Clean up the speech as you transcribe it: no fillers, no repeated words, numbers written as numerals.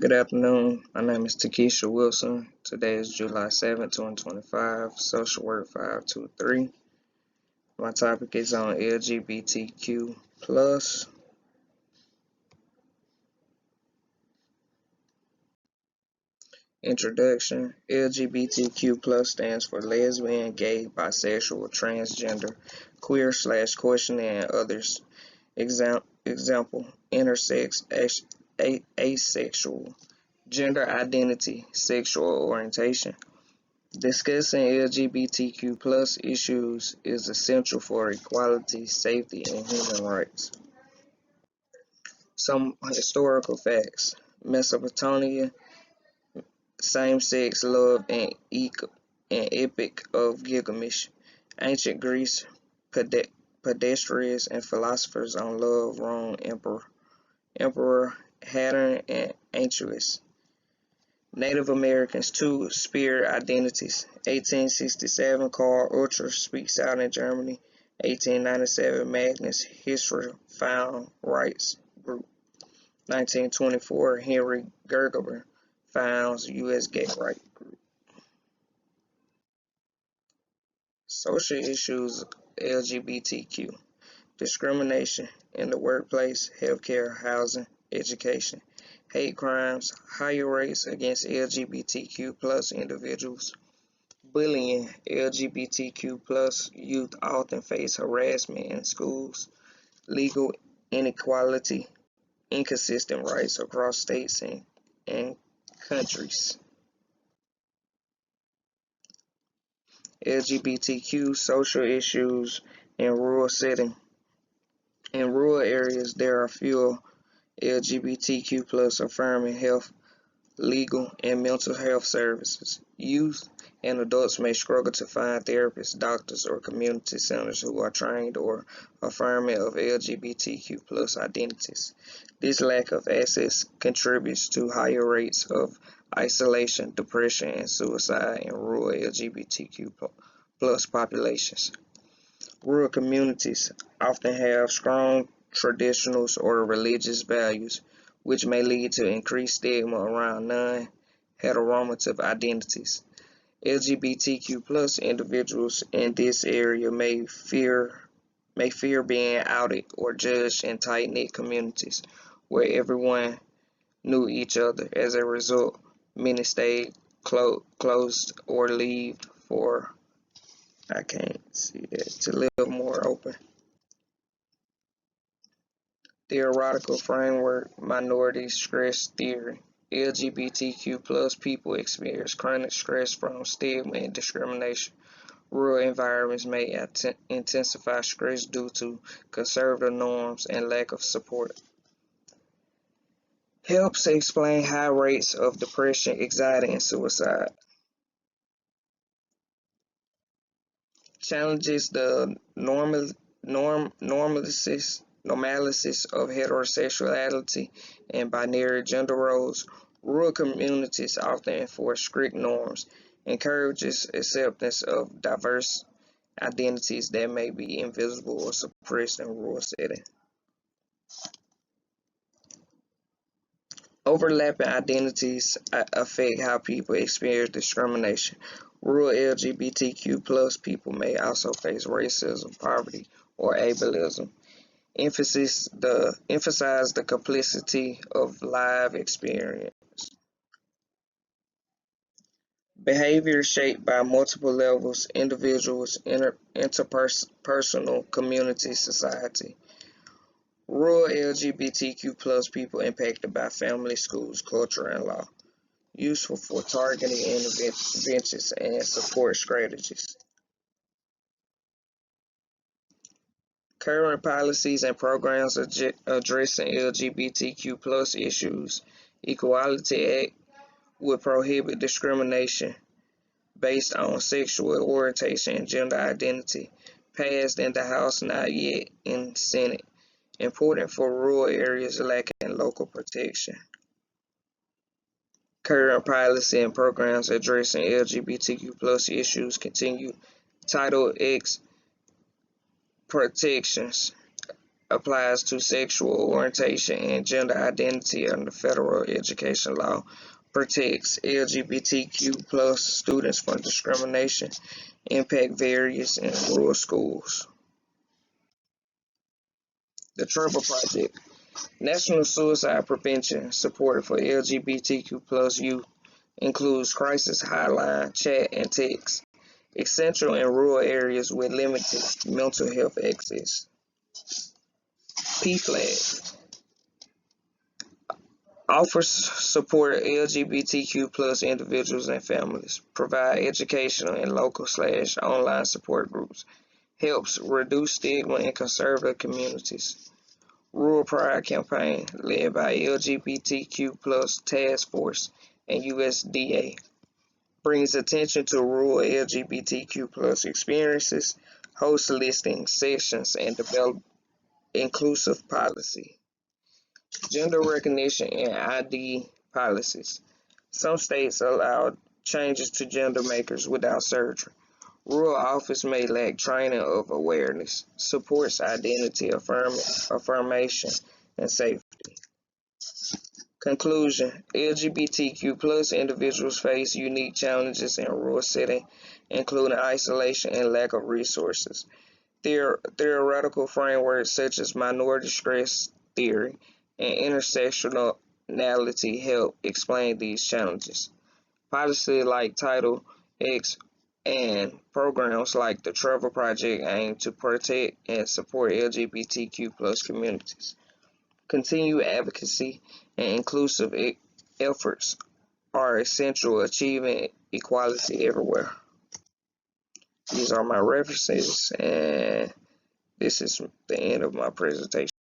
Good afternoon. My name is Takesha Wilson. Today is July 7th, 2025, Social Work 523. My topic is on LGBTQ plus. Introduction. LGBTQ plus stands for lesbian, gay, bisexual, transgender, queer/questioning, and others. Example, intersex, asexual, gender identity, sexual orientation. Discussing LGBTQ plus issues is essential for equality, safety, and human rights. Some historical facts. Mesopotamia, same-sex love and Epic of Gilgamesh. Ancient Greece, pedestrians and philosophers on love, Rome, Emperor Hadrian and Antius. Native Americans, two spirit identities. 1867, Carl Ultra speaks out in Germany. 1897, Magnus History Found Rights Group. 1924, Henry Gerber founds U.S. Gay Rights Group. Social issues LGBTQ. Discrimination in the workplace, healthcare, housing, education. Hate crimes, higher rates against LGBTQ plus individuals. Bullying, LGBTQ plus youth often face harassment in schools. Legal inequality, inconsistent rights across states and countries. LGBTQ social issues in rural setting. In rural areas, there are fewer LGBTQ plus affirming health, legal, and mental health services. Youth and adults may struggle to find therapists, doctors, or community centers who are trained or affirming of LGBTQ plus identities. This lack of access contributes to higher rates of isolation, depression, and suicide in rural LGBTQ plus populations. Rural communities often have strong traditionals or religious values, which may lead to increased stigma around non-heteronormative identities. LGBTQ plus individuals in this area may fear being outed or judged in tight-knit communities where everyone knew each other. As a result, many stayed closed or leave for I can't see that to live more open. Theoretical framework, minority stress theory. LGBTQ plus people experience chronic stress from stigma and discrimination. Rural environments may intensify stress due to conservative norms and lack of support. Helps explain high rates of depression, anxiety, and suicide. Challenges the normalcy of heterosexuality and binary gender roles. Rural communities often enforce strict norms, encourages acceptance of diverse identities that may be invisible or suppressed in rural settings. Overlapping identities affect how people experience discrimination. Rural LGBTQ plus people may also face racism, poverty, or ableism. Emphasize the complexity of live experience. Behavior shaped by multiple levels, individuals, interpersonal, community, society. Rural LGBTQ plus people impacted by family, schools, culture, and law. Useful for targeting interventions and support strategies. Current policies and programs addressing LGBTQ plus issues. Equality Act would prohibit discrimination based on sexual orientation and gender identity. Passed in the House, not yet in Senate. Important for rural areas lacking local protection. Current policy and programs addressing LGBTQ plus issues continue. Title X protections applies to sexual orientation and gender identity under federal education law, protects LGBTQ plus students from discrimination, impact various in rural schools. The Trevor Project, National Suicide Prevention Support for LGBTQ plus youth, includes crisis hotline, chat, and text, essential in rural areas with limited mental health access. PFLAG offers support LGBTQ plus individuals and families, provide educational and local/online support groups, helps reduce stigma in conservative communities. Rural Pride campaign led by LGBTQ plus Task Force and USDA brings attention to rural LGBTQ plus experiences, hosts listening sessions, and develop inclusive policy. Gender recognition and ID policies. Some states allow changes to gender makers without surgery. Rural office may lack training of awareness, supports identity affirmation, and safety. Conclusion: LGBTQ plus individuals face unique challenges in rural setting, including isolation and lack of resources. Theoretical frameworks such as minority stress theory and intersectionality help explain these challenges. Policy like Title X and programs like the Trevor Project aim to protect and support LGBTQ plus communities. Continued advocacy and inclusive efforts are essential to achieving equality everywhere. These are my references, and this is the end of my presentation.